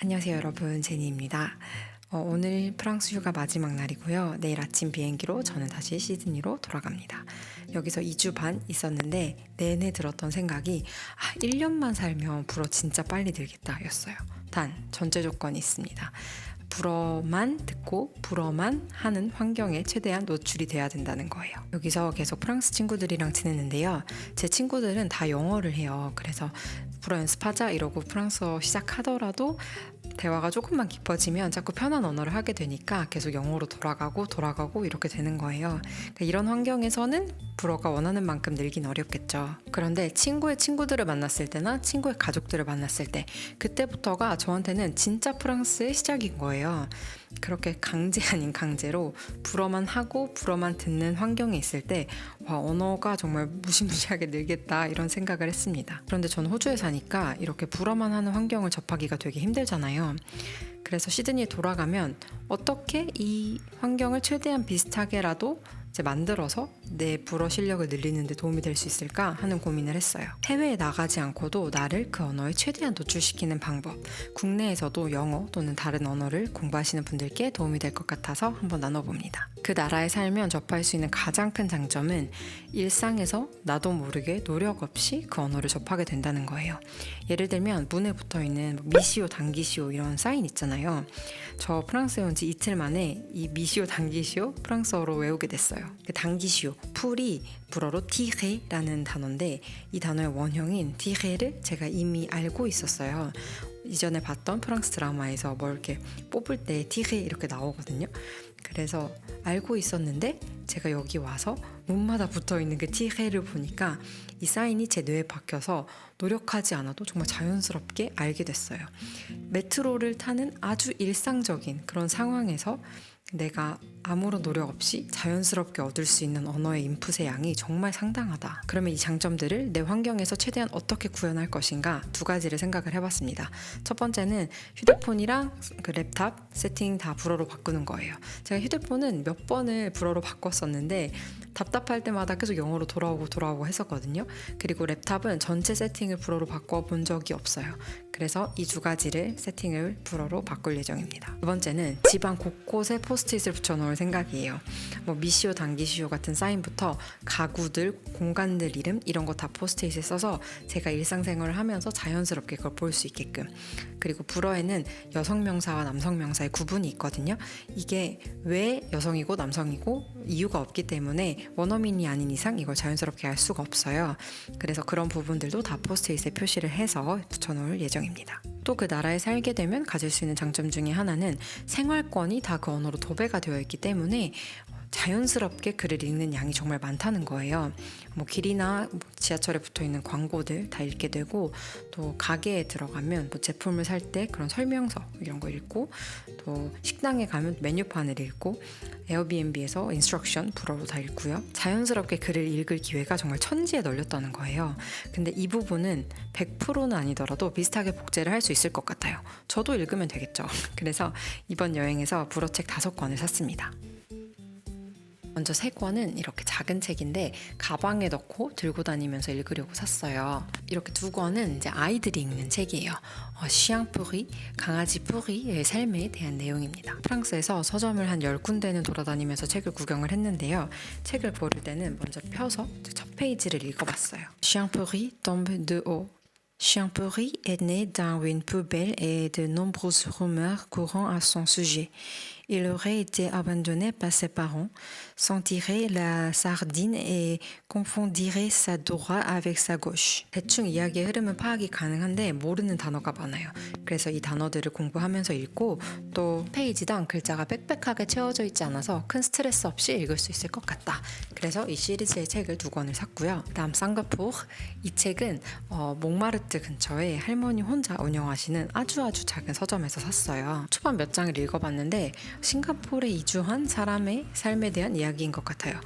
안녕하세요 여러분, 제니입니다. 오늘 프랑스 휴가 마지막 날이고요. 내일 아침 비행기로 저는 다시 시드니로 돌아갑니다. 여기서 2주 반 있었는데 내내 들었던 생각이 1년만 살면 불어 진짜 빨리 늘겠다 였어요. 단 전제 조건이 있습니다. 불어만 듣고 불어만 하는 환경에 최대한 노출이 돼야 된다는 거예요. 여기서 계속 프랑스 친구들이랑 지냈는데요. 제 친구들은 다 영어를 해요. 그래서 불어 연습하자 이러고 프랑스어 시작하더라도 대화가 조금만 깊어지면 자꾸 편한 언어를 하게 되니까 계속 영어로 돌아가고 이렇게 되는 거예요. 그러니까 이런 환경에서는 불어가 원하는 만큼 늘긴 어렵겠죠. 그런데 친구의 친구들을 만났을 때나 친구의 가족들을 만났을 때 그때부터가 저한테는 진짜 프랑스의 시작인 거예요. 그렇게 강제 아닌 강제로 불어만 하고 불어만 듣는 환경에 있을 때 언어가 정말 무시무시하게 늘겠다 이런 생각을 했습니다. 그런데 저는 호주에 사니까 이렇게 불어만 하는 환경을 접하기가 되게 힘들잖아요. 그래서 시드니에 돌아가면 어떻게 이 환경을 최대한 비슷하게라도 이제 만들어서 내 불어 실력을 늘리는 데 도움이 될 수 있을까 하는 고민을 했어요. 해외에 나가지 않고도 나를 그 언어에 최대한 노출시키는 방법, 국내에서도 영어 또는 다른 언어를 공부하시는 분들께 도움이 될 것 같아서 한번 나눠봅니다. 그 나라에 살면 접할 수 있는 가장 큰 장점은 일상에서 나도 모르게 노력 없이 그 언어를 접하게 된다는 거예요. 예를 들면 문에 붙어있는 미시오, 당기시오 이런 사인 있잖아요. 저 프랑스에 온 지 이틀 만에 이 미시오, 당기시오 프랑스어로 외우게 됐어요. 그 당기시오, 풀이 불어로 티레라는 단어인데 이 단어의 원형인 티레를 제가 이미 알고 있었어요. 이전에 봤던 프랑스 드라마에서 뭐 이렇게 뽑을 때 티레 이렇게 나오거든요. 그래서 알고 있었는데 제가 여기 와서 문마다 붙어있는 그 티레를 보니까 이 사인이 제 뇌에 박혀서 노력하지 않아도 정말 자연스럽게 알게 됐어요. 메트로를 타는 아주 일상적인 그런 상황에서 내가 아무런 노력 없이 자연스럽게 얻을 수 있는 언어의 인풋의 양이 정말 상당하다. 그러면 이 장점들을 내 환경에서 최대한 어떻게 구현할 것인가 두 가지를 생각을 해봤습니다. 첫 번째는 휴대폰이랑 그 랩탑 세팅 다 불어로 바꾸는 거예요. 제가 휴대폰은 몇 번을 불어로 바꿨었는데 답답할 때마다 계속 영어로 돌아오고 했었거든요. 그리고 랩탑은 전체 세팅을 불어로 바꿔본 적이 없어요. 그래서 이 두 가지를 세팅을 불어로 바꿀 예정입니다. 두 번째는 집안 곳곳에 포스트잇을 붙여놓을 생각이에요. 뭐 미시오, 당기시오 같은 사인부터 가구들, 공간들 이름 이런 거 다 포스트잇에 써서 제가 일상생활을 하면서 자연스럽게 그걸 볼 수 있게끔. 그리고 불어에는 여성명사와 남성명사의 구분이 있거든요. 이게 왜 여성이고 남성이고 이유가 없기 때문에 원어민이 아닌 이상 이걸 자연스럽게 알 수가 없어요. 그래서 그런 부분들도 다 포스트잇에 표시를 해서 붙여놓을 예정입니다. 또 그 나라에 살게 되면 가질 수 있는 장점 중에 하나는 생활권이 다 그 언어로 도배가 되어 있기 때문에 자연스럽게 글을 읽는 양이 정말 많다는 거예요. 뭐 길이나 지하철에 붙어있는 광고들 다 읽게 되고 또 가게에 들어가면 뭐 제품을 살 때 그런 설명서 이런 거 읽고 또 식당에 가면 메뉴판을 읽고 에어비앤비에서 인스트럭션 불어로 다 읽고요. 자연스럽게 글을 읽을 기회가 정말 천지에 널렸다는 거예요. 근데 이 부분은 100%는 아니더라도 비슷하게 복제를 할 수 있을 것 같아요. 저도 읽으면 되겠죠. 그래서 이번 여행에서 불어책 5권을 샀습니다. 먼저 3권은 이렇게 작은 책인데 가방에 넣고 들고 다니면서 읽으려고 샀어요. 이렇게 2권은 이제 아이들이 읽는 책이에요. 시앙 뿌리, 강아지 뿌리의 삶에 대한 내용입니다. 프랑스에서 서점을 한 10군데는 돌아다니면서 책을 구경을 했는데요. 책을 고를 때는 먼저 펴서 첫 페이지를 읽어봤어요. 시앙 뿌리 tombe de haut. Chien Pourri est né dans une poubelle et de nombreuses rumeurs courant à son sujet. Il aurait été abandonné par ses parents, sentirait la sardine et confondrait sa droite avec sa gauche. 대충 이야기의 흐름은 파악이 가능한데 모르는 단어가 많아요. 그래서 이 단어들을 공부하면서 읽고 또 페이지당 글자가 빽빽하게 채워져 있지 않아서 큰 스트레스 없이 읽을 수 있을 것 같다. 그래서 이 시리즈의 책을 2권을 샀고요. 다음 쌍꺼풀, 이 책은 몽마르트 근처에 할머니 혼자 운영하시는 아주 작은 서점에서 샀어요. 초반 몇 장을 읽어봤는데 싱가포르에 이주한 사람의 삶에 대한 이야기인 것 같아요.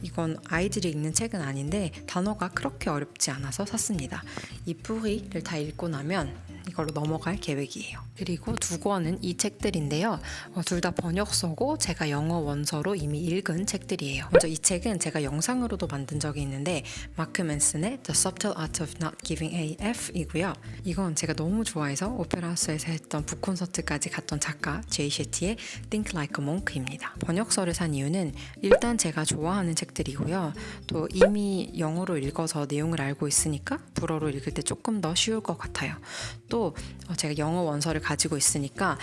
이건 아이들이 읽는 책은 아닌데 단어가 그렇게 어렵지 않아서 샀습니다. 이 뿌리를 다 읽고 나면 이걸로 넘어갈 계획이에요. 그리고 두 권은 이 책들인데요. 둘 다 번역서고 제가 영어 원서로 이미 읽은 책들이에요. 먼저 이 책은 제가 영상으로도 만든 적이 있는데 마크 맨슨의 The Subtle Art of Not Giving a F이고요. 이건 제가 너무 좋아해서 오페라 하우스에서 했던 북콘서트까지 갔던 작가 제이 셰티의 Think Like a Monk입니다. 번역서를 산 이유는 일단 제가 좋아하는 책들이고요. 또 이미 영어로 읽어서 내용을 알고 있으니까 불어로 읽을 때 조금 더 쉬울 것 같아요. 또 제가 영어 원서를 가지고 있으니까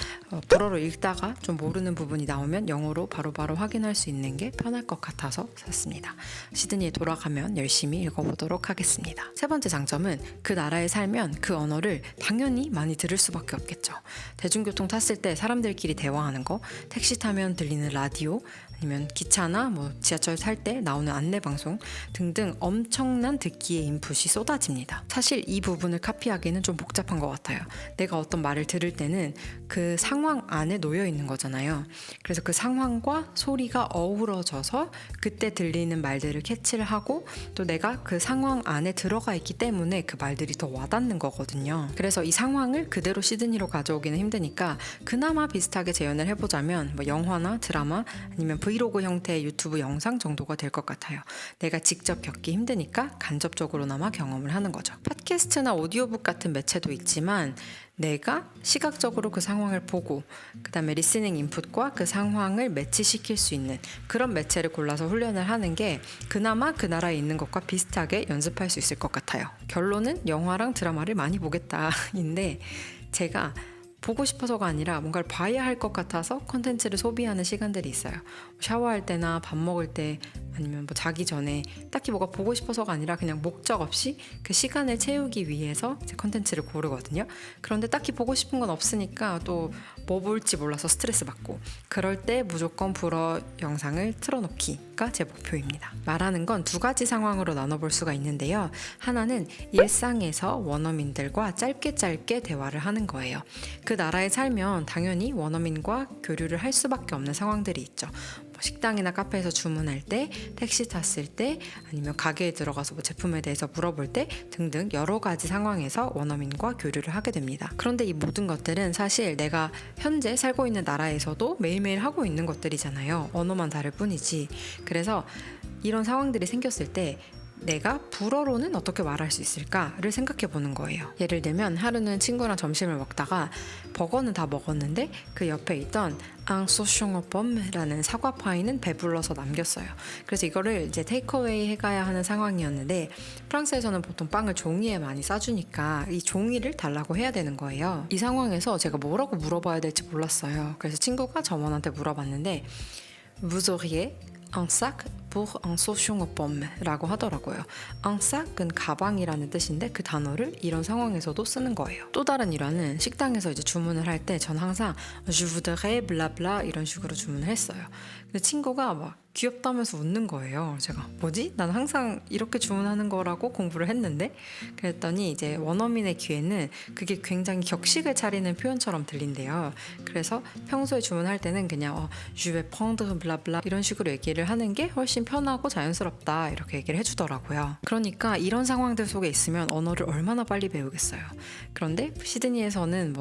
불어로 읽다가 좀 모르는 부분이 나오면 영어로 바로바로 확인할 수 있는 게 편할 것 같아서 샀습니다. 시드니에 돌아가면 열심히 읽어보도록 하겠습니다. 세 번째 장점은 그 나라에 살면 그 언어를 당연히 많이 들을 수밖에 없겠죠. 대중교통 탔을 때 사람들끼리 대화하는 거, 택시 타면 들리는 라디오, 아니면 기차나 지하철 탈 때 나오는 안내방송 등등 엄청난 듣기의 인풋이 쏟아집니다. 사실 이 부분을 카피하기는 좀 복잡한 것 같아요. 내가 어떤 말을 들을 때는 그 상황 안에 놓여 있는 거잖아요. 그래서 그 상황과 소리가 어우러져서 그때 들리는 말들을 캐치를 하고 또 내가 그 상황 안에 들어가 있기 때문에 그 말들이 더 와닿는 거거든요. 그래서 이 상황을 그대로 시드니로 가져오기는 힘드니까 그나마 비슷하게 재현을 해보자면 영화나 드라마 아니면 브이로그 형태의 유튜브 영상 정도가 될 것 같아요. 내가 직접 겪기 힘드니까 간접적으로나마 경험을 하는 거죠. 팟캐스트나 오디오북 같은 매체도 있지만 내가 시각적으로 그 상황을 보고 그 다음에 리스닝 인풋과 그 상황을 매치시킬 수 있는 그런 매체를 골라서 훈련을 하는 게 그나마 그 나라에 있는 것과 비슷하게 연습할 수 있을 것 같아요. 결론은 영화랑 드라마를 많이 보겠다인데 제가 보고 싶어서가 아니라 뭔가를 봐야 할 것 같아서 콘텐츠를 소비하는 시간들이 있어요. 샤워할 때나 밥 먹을 때 아니면 자기 전에 딱히 뭐가 보고 싶어서가 아니라 그냥 목적 없이 그 시간을 채우기 위해서 제 콘텐츠를 고르거든요. 그런데 딱히 보고 싶은 건 없으니까 또 뭐 볼지 몰라서 스트레스 받고 그럴 때 무조건 불어 영상을 틀어놓기가 제 목표입니다. 말하는 건 두 가지 상황으로 나눠볼 수가 있는데요. 하나는 일상에서 원어민들과 짧게 대화를 하는 거예요. 그 나라에 살면 당연히 원어민과 교류를 할 수밖에 없는 상황들이 있죠. 식당이나 카페에서 주문할 때, 택시 탔을 때, 아니면 가게에 들어가서 제품에 대해서 물어볼 때 등등 여러 가지 상황에서 원어민과 교류를 하게 됩니다. 그런데 이 모든 것들은 사실 내가 현재 살고 있는 나라에서도 매일매일 하고 있는 것들이잖아요. 언어만 다를 뿐이지. 그래서 이런 상황들이 생겼을 때 내가 불어로는 어떻게 말할 수 있을까를 생각해 보는 거예요. 예를 들면 하루는 친구랑 점심을 먹다가 버거는 다 먹었는데 그 옆에 있던 앙 소숑어범라는 사과 파이는 배불러서 남겼어요. 그래서 이거를 이제 테이크어웨이 해가야 하는 상황이었는데 프랑스에서는 보통 빵을 종이에 많이 싸주니까 이 종이를 달라고 해야 되는 거예요. 이 상황에서 제가 뭐라고 물어봐야 될지 몰랐어요. 그래서 친구가 점원한테 물어봤는데 Vous auriez un sac pour un sauchon-aux-pommes 라고 하더라고요. un sac은 가방이라는 뜻인데 그 단어를 이런 상황에서도 쓰는 거예요. 또 다른 일화는 식당에서 이제 주문을 할 때 전 항상 je voudrais blabla 이런 식으로 주문을 했어요. 근데 친구가 막 귀엽다면서 웃는 거예요. 제가 뭐지? 난 항상 이렇게 주문하는 거라고 공부를 했는데 그랬더니 이제 원어민의 귀에는 그게 굉장히 격식을 차리는 표현처럼 들린대요. 그래서 평소에 주문할 때는 그냥 je vais prendre blabla 이런 식으로 얘기를 하는 게 훨씬 편하고 자연스럽다 이렇게 얘기를 해주더라고요. 그러니까 이런 상황들 속에 있으면 언어를 얼마나 빨리 배우겠어요. 그런데 시드니에서는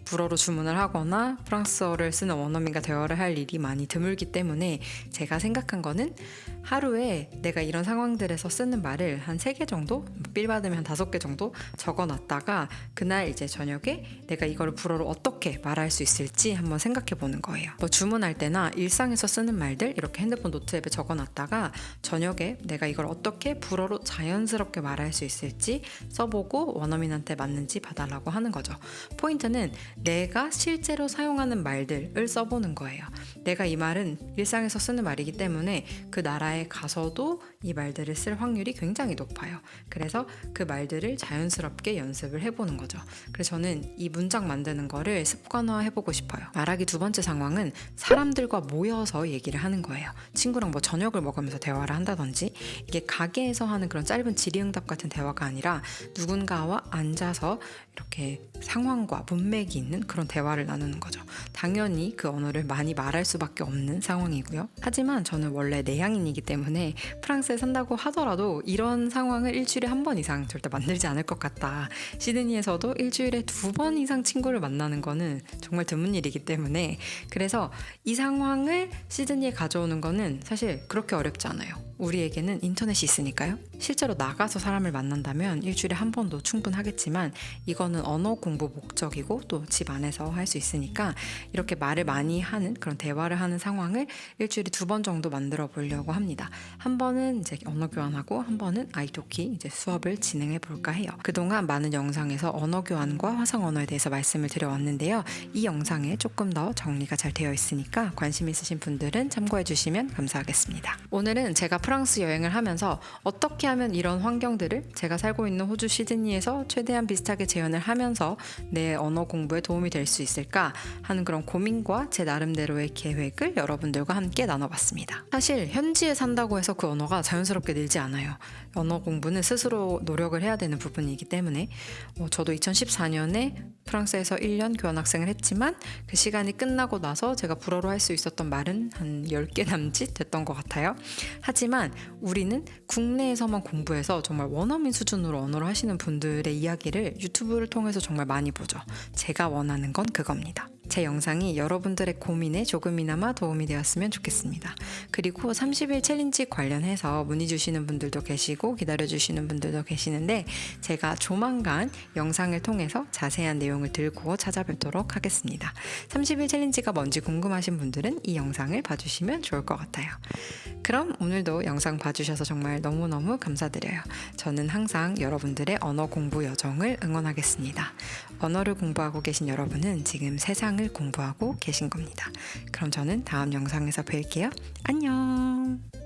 불어로 주문을 하거나 프랑스어를 쓰는 원어민과 대화를 할 일이 많이 드물기 때문에 제가 생각한 거는 하루에 내가 이런 상황들에서 쓰는 말을 한 3개 정도, 빌 받으면 한 5개 정도 적어놨다가 그날 이제 저녁에 내가 이거를 불어로 어떻게 말할 수 있을지 한번 생각해 보는 거예요. 주문할 때나 일상에서 쓰는 말들 이렇게 핸드폰 노트 앱에 적어놨다가 저녁에 내가 이걸 어떻게 불어로 자연스럽게 말할 수 있을지 써보고 원어민한테 맞는지 봐달라고 하는 거죠. 포인트는 내가 실제로 사용하는 말들을 써보는 거예요. 내가 이 말은 일상에서 쓰는 말이기 때문에 그 나라에 가서도 이 말들을 쓸 확률이 굉장히 높아요. 그래서 그 말들을 자연스럽게 연습을 해보는 거죠. 그래서 저는 이 문장 만드는 거를 습관화해보고 싶어요. 말하기 두 번째 상황은 사람들과 모여서 얘기를 하는 거예요. 친구랑 뭐 저녁을 먹으면서 대화를 한다든지, 이게 가게에서 하는 그런 짧은 질의응답 같은 대화가 아니라 누군가와 앉아서 이렇게 상황과 문맥이 있는 그런 대화를 나누는 거죠. 당연히 그 언어를 많이 말할 수밖에 없는 상황이고요. 하지만 저는 원래 내향인이기 때문에 프랑스에 산다고 하더라도 이런 상황을 일주일에 한 번 이상 절대 만들지 않을 것 같다. 시드니에서도 일주일에 2번 이상 친구를 만나는 거는 정말 드문 일이기 때문에, 그래서 이 상황을 시드니에 가져오는 거는 사실 그렇게 어렵지 않아요. 우리에게는 인터넷이 있으니까요. 실제로 나가서 사람을 만난다면 일주일에 한 번도 충분하겠지만, 이거는 언어 공부 목적이고 또 집 안에서 할 수 있으니까 이렇게 말을 많이 하는 그런 대화를 하는 상황을 일주일에 2번 정도 만들어 보려고 합니다. 한 번은 이제 언어 교환하고 한 번은 아이토키 이제 수업을 진행해 볼까 해요. 그동안 많은 영상에서 언어 교환과 화상 언어에 대해서 말씀을 드려왔는데요. 이 영상에 조금 더 정리가 잘 되어 있으니까 관심 있으신 분들은 참고해 주시면 감사하겠습니다. 오늘은 제가 프랑스 여행을 하면서 어떻게 하면 이런 환경들을 제가 살고 있는 호주 시드니에서 최대한 비슷하게 재현을 하면서 내 언어 공부에 도움이 될 수 있을까 하는 그런 고민과 제 나름대로의 계획을 여러분들과 함께 나눠봤습니다. 사실 현지에 산다고 해서 그 언어가 자연스럽게 늘지 않아요. 언어 공부는 스스로 노력을 해야 되는 부분이기 때문에 저도 2014년에 프랑스에서 1년 교환학생을 했지만 그 시간이 끝나고 나서 제가 불어로 할 수 있었던 말은 한 10개 남짓 됐던 것 같아요. 하지만 우리는 국내에서만 공부해서 정말 원어민 수준으로 언어를 하시는 분들의 이야기를 유튜브를 통해서 정말 많이 보죠. 제가 원하는 건 그겁니다. 제 영상이 여러분들의 고민에 조금이나마 도움이 되었으면 좋겠습니다. 그리고 30일 챌린지 관련해서 문의 주시는 분들도 계시고 기다려주시는 분들도 계시는데, 제가 조만간 영상을 통해서 자세한 내용을 들고 찾아뵙도록 하겠습니다. 30일 챌린지가 뭔지 궁금하신 분들은 이 영상을 봐주시면 좋을 것 같아요. 그럼 오늘도 영상 봐주셔서 정말 너무너무 감사드려요. 저는 항상 여러분들의 언어 공부 여정을 응원하겠습니다. 언어를 공부하고 계신 여러분은 지금 세상을 공부하고 계신 겁니다. 그럼 저는 다음 영상에서 뵐게요. 안녕!